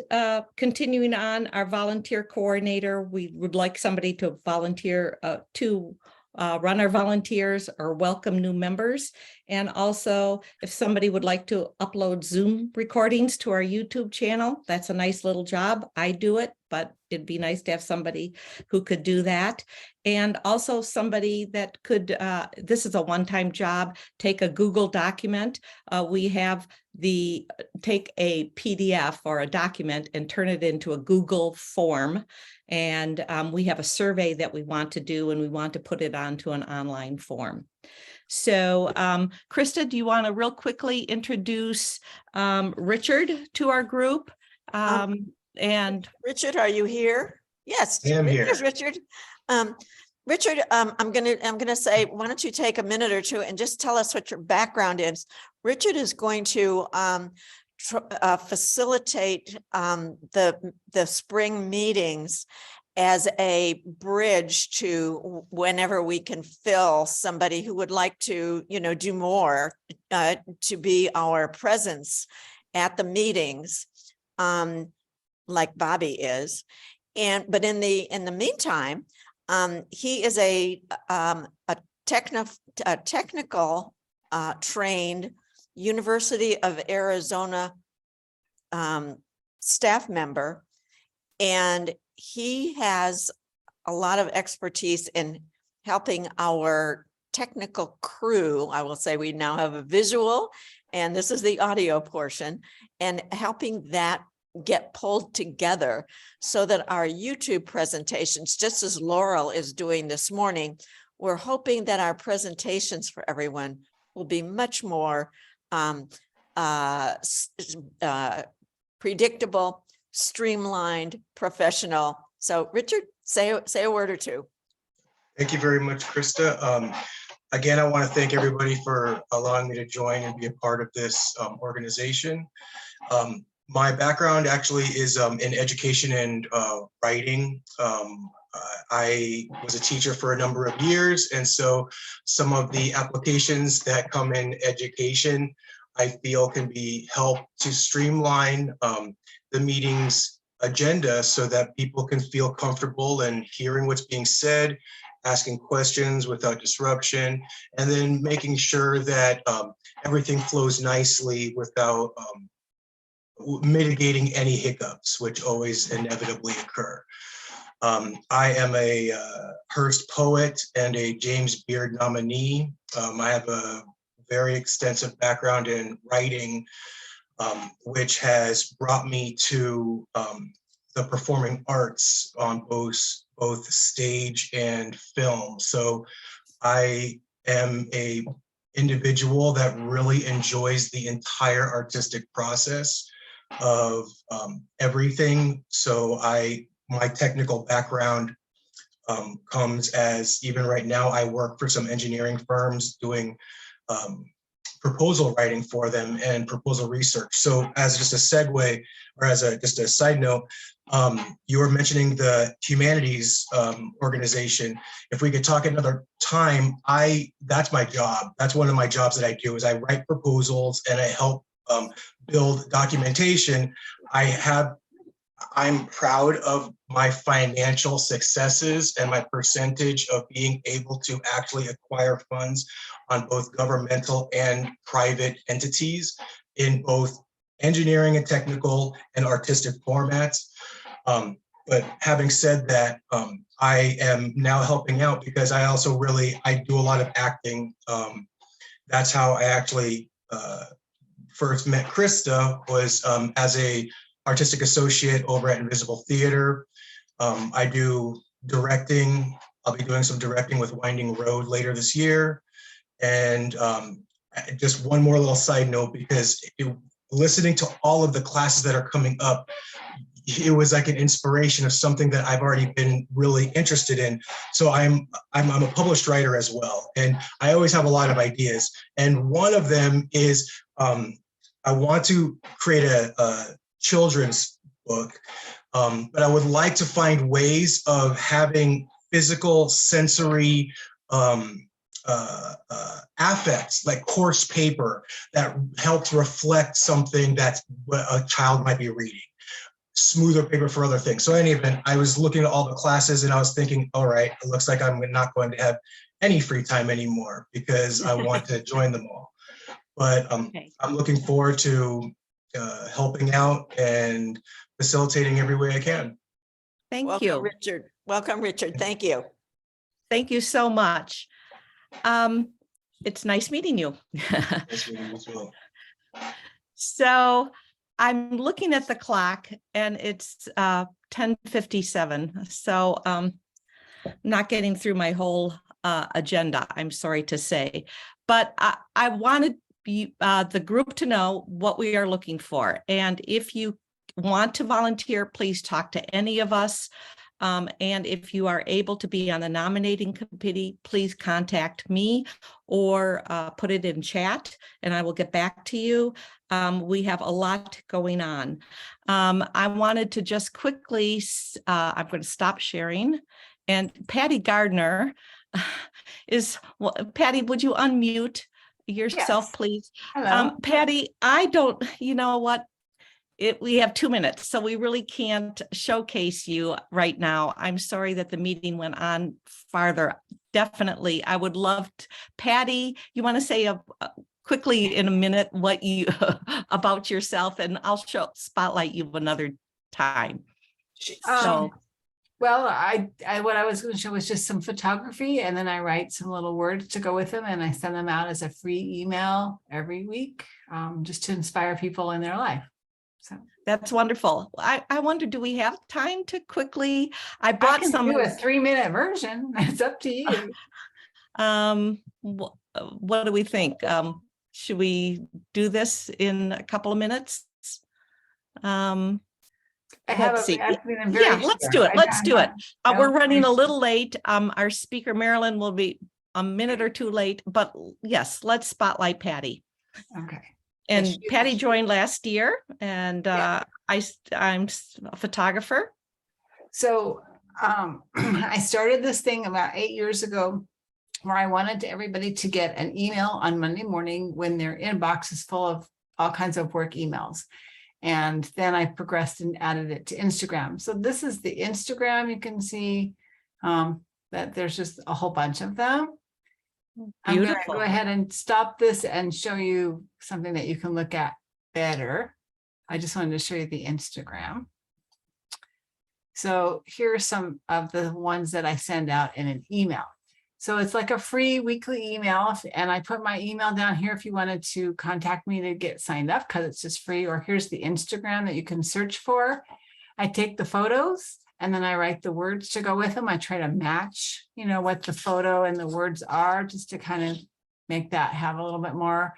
continuing on, our volunteer coordinator, we would like somebody to volunteer to run our volunteers or welcome new members. And also, if somebody would like to upload Zoom recordings to our YouTube channel, that's a nice little job. I do it, but it'd be nice to have somebody who could do that. And also somebody that could, this is a one-time job, take a Google document. We have take a PDF or a document and turn it into a Google form. And we have a survey that we want to do, and we want to put it onto an online form. So Krista, do you want to real quickly introduce Richard to our group? And Richard, are you here? Yes, I am here. Richard. Richard, I'm gonna say, why don't you take a minute or two and just tell us what your background is. Richard is going to facilitate the spring meetings as a bridge to whenever we can fill somebody who would like to, do more to be our presence at the meetings, like Bobby is. But in the meantime, he is a technical trained University of Arizona staff member, and he has a lot of expertise in helping our technical crew. I will say we now have a visual, and this is the audio portion, and helping that get pulled together so that our YouTube presentations, just as Laurel is doing this morning, we're hoping that our presentations for everyone will be much more predictable, streamlined, professional. So Richard, say a word or two. Thank you very much, Krista. Again, I want to thank everybody for allowing me to join and be a part of this organization. My background actually is in education and writing. I was a teacher for a number of years, and so some of the applications that come in education, I feel can be helped to streamline the meeting's agenda so that people can feel comfortable in hearing what's being said, asking questions without disruption, and then making sure that everything flows nicely without mitigating any hiccups, which always inevitably occur. I am a Hearst poet and a James Beard nominee. I have a very extensive background in writing, which has brought me to the performing arts on both stage and film. So I am a individual that really enjoys the entire artistic process of everything. So my technical background comes as, even right now, I work for some engineering firms doing proposal writing for them and proposal research. So as just a segue, or as just a side note, you were mentioning the humanities organization. If we could talk another time, that's my job. That's one of my jobs that I do, is I write proposals and I help build documentation. I'm proud of my financial successes and my percentage of being able to actually acquire funds on both governmental and private entities in both engineering and technical and artistic formats. But having said that, I am now helping out because I do a lot of acting. That's how I actually first met Krista, was as a artistic associate over at Invisible Theater. I do directing. I'll be doing some directing with Winding Road later this year. And just one more little side note, because listening to all of the classes that are coming up, it was like an inspiration of something that I've already been really interested in. So I'm a published writer as well, and I always have a lot of ideas. And one of them is I want to create a children's book, but I would like to find ways of having physical, sensory affects, like coarse paper that helps reflect something that a child might be reading. Smoother paper for other things. So in any event, I was looking at all the classes and I was thinking, all right, it looks like I'm not going to have any free time anymore because I want to join them all. But Okay. I'm looking forward to helping out and facilitating every way I can. Thank Welcome, you. Richard. Welcome, Richard. Thank you. Thank you so much. It's nice meeting you. Nice meeting you as well. So I'm looking at the clock and it's 10:57. So not getting through my whole agenda, I'm sorry to say. But I wanted the group to know what we are looking for. And if you want to volunteer, please talk to any of us. And if you are able to be on the nominating committee, please contact me or put it in chat and I will get back to you. We have a lot going on. I wanted to just quickly, I'm going to stop sharing. And Patty Gardner Patty, would you unmute yourself, Yes. please? Hello. Patty, you know what? We have 2 minutes, so we really can't showcase you right now. I'm sorry that the meeting went on farther. Definitely, I would love to. Patty, you want to say quickly in a minute what you about yourself, and I'll spotlight you another time. So, Well, what I was going to show was just some photography, and then I write some little words to go with them, and I send them out as a free email every week, just to inspire people in their life. So that's wonderful. I wonder, do we have time to quickly? I brought some. Do a 3-minute version. It's up to you. What do we think? Should we do this in a couple of minutes? Let's see. Yeah, let's do it. Let's do it. We're running a little late. Our speaker, Marilyn, will be a minute or two late, but yes, let's spotlight Patty. Okay. And Yes, Patty joined last year, and I'm a photographer. So I started this thing about 8 years ago, where I wanted everybody to get an email on Monday morning when their inbox is full of all kinds of work emails. And then I progressed and added it to Instagram. So this is the Instagram. You can see that there's just a whole bunch of them. I'm going to go ahead and stop this and show you something that you can look at better. I just wanted to show you the Instagram. So here are some of the ones that I send out in an email. So it's like a free weekly email, and I put my email down here if you wanted to contact me to get signed up, because it's just free. Or here's the Instagram that you can search for. I take the photos and then I write the words to go with them. I try to match, what the photo and the words are, just to kind of make that have a little bit more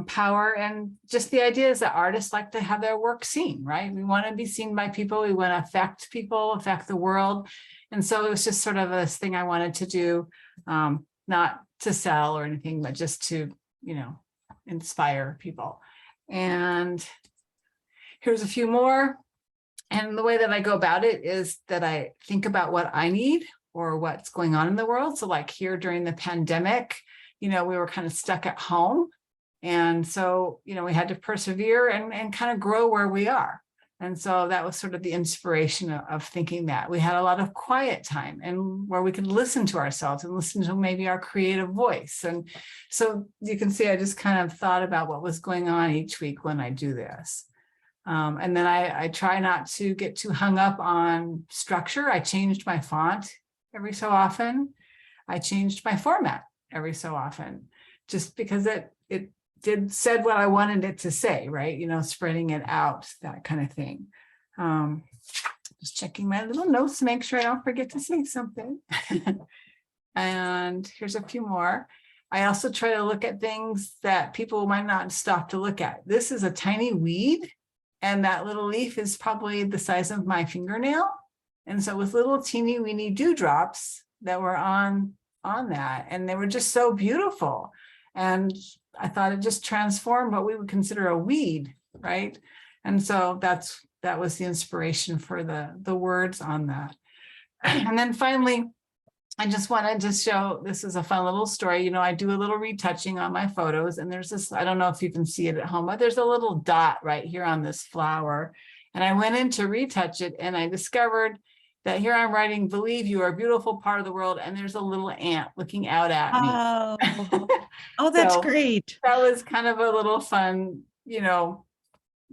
power. And just the idea is that artists like to have their work seen, right? We want to be seen by people. We want to affect people, affect the world. And so it was just sort of this thing I wanted to do, not to sell or anything, but just to, inspire people. And here's a few more. And the way that I go about it is that I think about what I need or what's going on in the world. So like here during the pandemic, we were kind of stuck at home. And so, we had to persevere and kind of grow where we are. And so that was sort of the inspiration of thinking that we had a lot of quiet time and where we could listen to ourselves and listen to maybe our creative voice. And so you can see, I just kind of thought about what was going on each week when I do this. And then I try not to get too hung up on structure. I changed my font every so often. I changed my format every so often, just because it said what I wanted it to say, right? Spreading it out, that kind of thing. Just checking my little notes to make sure I don't forget to say something. And here's a few more. I also try to look at things that people might not stop to look at. This is a tiny weed, and that little leaf is probably the size of my fingernail. And so with little teeny weeny dewdrops that were on that, and they were just so beautiful. And I thought it just transformed what we would consider a weed, right? And so that was the inspiration for the words on that. And then finally, I just wanted to show, this is a fun little story. I do a little retouching on my photos, and there's this, I don't know if you can see it at home, but there's a little dot right here on this flower. And I went in to retouch it, and I discovered that here I'm writing, "Believe you are a beautiful part of the world," and there's a little ant looking out at me. Oh, that's So great. that was kind of a little fun,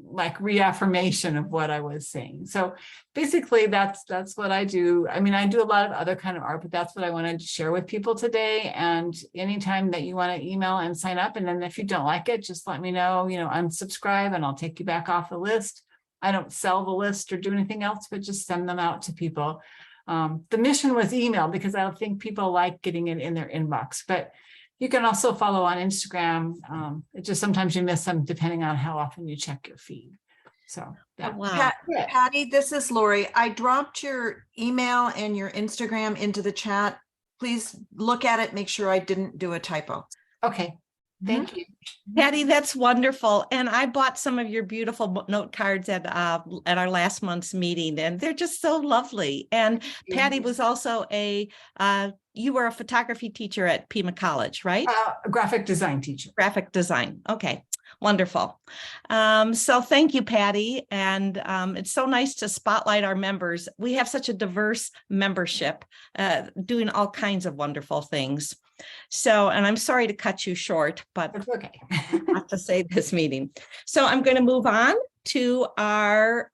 like reaffirmation of what I was saying. So basically that's what I do. I mean, I do a lot of other kind of art, but that's what I wanted to share with people today. And anytime that you want to email and sign up, and then if you don't like it, just let me know, unsubscribe, and I'll take you back off the list. I don't sell the list or do anything else, but just send them out to people. The mission was email because I think people like getting it in their inbox, but you can also follow on Instagram. It just sometimes you miss them depending on how often you check your feed. So that. Wow. Patty, this is Lori. I dropped your email and your Instagram into the chat. Please look at it, make sure I didn't do a typo. Okay, thank you. Patty, that's wonderful. And I bought some of your beautiful note cards at our last month's meeting, and they're just so lovely. And Patty was also you were a photography teacher at Pima College, right? A graphic design teacher. Graphic design. Okay. Wonderful. So thank you, Patty. And it's so nice to spotlight our members. We have such a diverse membership doing all kinds of wonderful things. So, and I'm sorry to cut you short, but It's okay. I have to say this meeting. So I'm going to move on to our